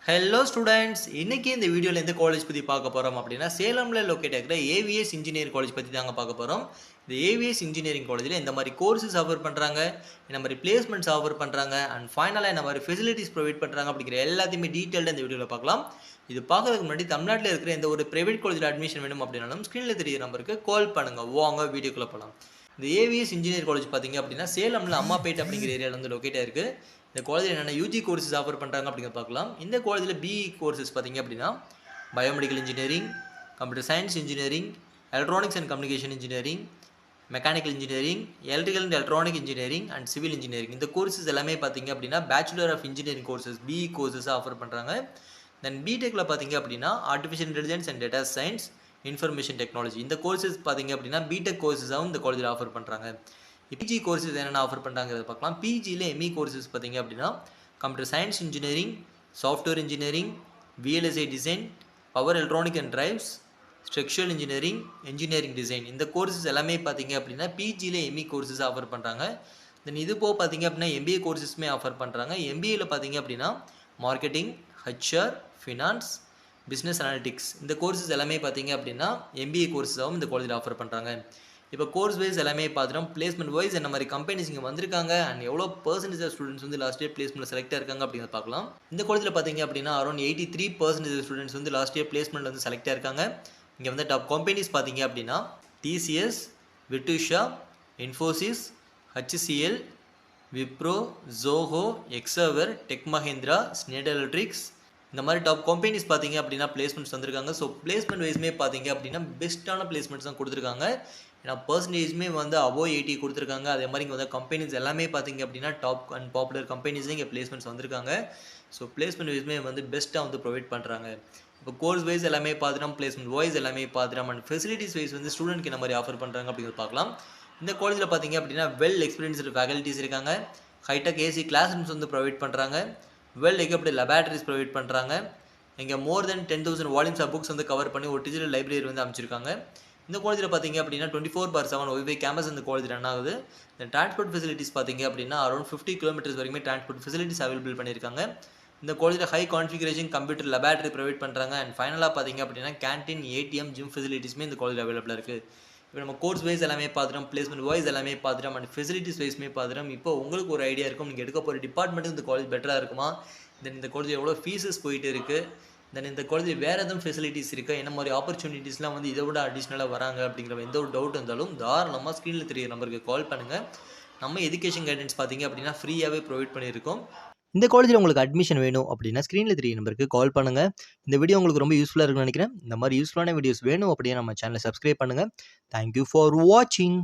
Hello students, இன்னைக்கு இந்த வீடியோவில் எந்த காலேஜ் பற்றி பார்க்க போகிறோம் அப்படின்னா சேலமில் லொக்கேட் ஆகிற ஏவிஎஸ் இன்ஜினியரிங் காலேஜ் பற்றி தாங்க பார்க்க போகிறோம். இந்த ஏவிஎஸ் இன்ஜினியரிங் காலேஜில் இந்த மாதிரி கோர்சஸ் ஆஃபர் பண்ணுறாங்க, இந்த மாதிரி பிளேஸ்மெண்ட்ஸ் ஆஃபர் பண்ணுறாங்க, அண்ட் ஃபைனலாக இந்த மாதிரி ஃபெசிலிட்டிஸ் ப்ரொவைட் பண்ணுறாங்க அப்படிங்கிற எல்லாத்தையுமே டீட்டெயில்டாக இந்த வீடியோவில் பார்க்கலாம். இது பார்க்கறதுக்கு முன்னாடி தமிழ்நாட்டில் இருக்கிற எந்த ஒரு பிரைவேட் காலேஜில் அட்மிஷன் வேணும் அப்படின்னாலும் ஸ்க்ரீனில் தெரியுற நம்பருக்கு கால் பண்ணுங்கள். வாங்க வீடியோக்குள்ளே போகலாம். இந்த ஏவிஎஸ் இன்ஜினியர் காலேஜ் பார்த்தீங்க அப்படின்னா சேலமில் அம்மாப்பேட் அப்படிங்கிற ஏரியாவில் வந்து லொக்கேட் ஆயிருக்கு. இந்த காலேஜில் என்னென்ன யூஜி கோர்சஸ் ஆஃபர் பண்ணுறாங்க அப்படிங்கிற பார்க்கலாம். இந்த காலேஜில் பிஇ கோர்சஸ் பார்த்தீங்க அப்படின்னா biomedical engineering, computer science engineering, electronics and communication engineering, mechanical engineering, electrical and electronic engineering and civil engineering. இந்த கோர்சஸ் எல்லாமே பார்த்தீங்க அப்படின்னா bachelor of engineering courses BE கோர்சஸாக ஆஃபர் பண்ணுறாங்க. தென் பிடெக்கில் பார்த்தீங்க அப்படின்னா artificial intelligence and data science, information technology. இந்த கோர்சஸ் பார்த்தீங்க அப்படின்னா பிடெக் கோர்சஸாகவும் இந்த காலேஜில் ஆஃபர் பண்ணுறாங்க. பிஜி கோர்சஸ் என்னென்ன ஆஃபர் பண்ணுறாங்கிறத பார்க்கலாம். பிஜியில் எம்இ கோர்சஸ் பார்த்தீங்க அப்படின்னா computer science engineering, software engineering, VLSI design, power electronic and drives, structural engineering, engineering design. இந்த கோர்சஸ் எல்லாமே பார்த்தீங்க அப்படின்னா பிஜியில் எம்இ கோர்சஸ் ஆஃபர் பண்ணுறாங்க. தென் இது போக பார்த்தீங்க அப்படின்னா எம்பிஏ கோர்சஸுமே ஆஃபர் பண்ணுறாங்க. எம்பிஏயில் பார்த்தீங்க அப்படின்னா marketing, HR, finance, business analytics. இந்த கோர்சஸ் எல்லாமே பார்த்தீங்க அப்படின்னா எம்பிஏ கோர்ஸாகவும் இந்த காலேஜில் ஆஃபர் பண்ணுறாங்க. இப்போ கோர்ஸ் வைஸ் எல்லாமே பார்த்துட்டோம். பிளேஸ்மெண்ட் வைஸ் என்ன மாதிரி கம்பெனிஸ் இங்கே வந்திருக்காங்க அண்ட் எவ்வளோ பர்சன்டேஜ் ஆஃப் ஸ்டூடெண்ட்ஸ் வந்து லாஸ்ட் இயர் பிளேஸ்மெண்ட் செலக்ட் இருக்காங்க அப்படிங்கிறத பார்க்கலாம். இந்த காலேஜில் பார்த்தீங்க அப்படின்னா அரௌண்ட் 83% ஸ்டூடெண்ட்ஸ் வந்து லாஸ்ட் இயர் பிளேஸ்மெண்ட் வந்து செலக்ட் இருக்காங்க. இங்கே வந்து டாப் கம்பெனிஸ் பார்த்தீங்க அப்படின்னா டிசிஎஸ், விட்டுஷா, இன்ஃபோசிஸ், ஹச்சிசிஎல், விப்ரோ, ஜோஹோ, எக்ஸவர், டெக் மஹிந்திரா, ஸ்னேட் எலக்ட்ரிக்ஸ். இந்த மாதிரி டாப் கம்பெனிஸ் பார்த்தீங்க அப்படின்னா பிளேஸ்மெண்ட்ஸ் வந்திருக்காங்க. ஸோ பிளேஸ்மெண்ட் வைஸ்மே பார்த்தீங்க அப்படின்னா பெஸ்ட்டான பிளேஸ்மெண்ட்ஸ் தான் கொடுத்துருக்காங்க. ஏன்னா பர்சன்டேஜ்மே வந்து அபோவ் 80 கொடுத்துருக்காங்க. அதே மாதிரி இங்கே வந்து கம்பெனிஸ் எல்லாமே பார்த்தீங்க அப்படின்னா டாப் அண்ட் பாப்புலர் கம்பெனிஸ் இங்கே பிளேஸ்மெண்ட்ஸ் வந்திருக்காங்க. ஸோ பிளேஸ்மெண்ட் வைஸ்மே வந்து பெஸ்ட்டாக வந்து ப்ரொவைட் பண்ணுறாங்க. இப்போ கோர்ஸ் வைஸ் எல்லாமே பார்த்துட்டோம், பிளேஸ்மெண்ட் வைஸ் எல்லாமே பார்த்துட்டோம், அண்ட் ஃபெசிலிட்டிஸ் வைஸ் வந்து ஸ்டூடெண்ட்க்கு என்ன மாதிரி ஆஃபர் பண்ணுறாங்க அப்படிங்கிறது பார்க்கலாம். இந்த காலேஜில் பார்த்தீங்க அப்படின்னா வெல் எக்ஸ்பீரியன்ஸ்டு ஃபேக்கல்ட்டிஸ் இருக்காங்க. ஹைடெக் ஏசி கிளாஸ் ரூம்ஸ் வந்து ப்ரொவைட் பண்ணுறாங்க. வெல் எக்யூப்டு லெபார்டரிஸ் ப்ரொவைட் பண்ணுறாங்க. இங்கே மோர் தென் 10,000 வால்யூம்ஸ் ஆஃப் புக்ஸ் வந்து கவர் பண்ணி ஒரு டிஜிட்டல் லைப்ரரி வந்து அமைச்சிருக்காங்க. இந்த காலேஜில் பார்த்தீங்க அப்படின்னா 24/7 ஒய்ஃபை கேம்பஸ் இந்த காலேஜ் ரன் ஆகுது. இந்த டிரான்ஸ்போர்ட் ஃபெசிலிட்டிஸ் பார்த்தீங்க அப்படின்னா அரௌண்ட் 50 கிலோமீட்டர்ஸ் வரைக்குமே டிரான்ஸ்போர்ட் ஃபெசிலிட்டிஸ் அவைலபிள் பண்ணியிருக்காங்க. இந்த காலேஜில் high configuration computer laboratory provide பண்ணுறாங்க. அண்ட் ஃபைனலாக பார்த்தீங்க அப்படின்னா கேன்டீன், ஏடிஎம், ஜிம் ஃபெசிலிட்டிஸுமே இந்த காலேஜில் அவைலபிளாக இருக்குது. இப்போ நம்ம கோர்ஸ் வைஸ் எல்லாமே பார்த்துட்டோம், பிளேஸ்மெண்ட் வைஸ் எல்லாமே பார்த்துட்டோம், அண்ட் ஃபெசிலிட்டிஸ் வைஸ்மே பார்த்துட்டோம். இப்போ உங்களுக்கு ஒரு ஐடியா இருக்கும், நீங்கள் எடுக்க போகிற டிபார்ட்மெண்ட்டு இந்த காலேஜ் பெட்டராக இருக்குமா, தென் இந்த காலேஜ் எவ்வளோ ஃபீஸஸ் போயிட்டு இருக்குது, தென் இந்த காலேஜில் வேறு எதுவும் ஃபெசிலிட்டிஸ் இருக்கா, என்ன மாதிரி ஆப்பர்ச்சுனிட்டிஸ்லாம் வந்து இதை விட அடிஷ்னலாக வராங்க அப்படிங்கிற எந்த ஒரு டவுட் இருந்தாலும் தாராளமாக ஸ்க்ரீனில் தெரியுற நம்பருக்கு கால் பண்ணுங்கள். நம்ம எஜுகேஷன் கைடன்ஸ் பார்த்தீங்க அப்படின்னா ஃப்ரீயாகவே ப்ரொவைட் பண்ணியிருக்கோம். இந்த காலேஜில் உங்களுக்கு அட்மிஷன் வேணும் அப்படின்னா ஸ்க்ரீனில் தெரிய நம்பருக்கு கால் பண்ணுங்கள். இந்த வீடியோ உங்களுக்கு ரொம்ப யூஸ்ஃபுல்லாக இருக்குன்னு நினைக்கிறேன். இந்த மாதிரி யூஸ்ஃபுல்லான வீடியோஸ் வேணும் அப்படின்னா நம்ம சேனலை சப்ஸ்கிரைப் பண்ணுங்கள். தேங்க்யூ ஃபார் வாட்சிங்.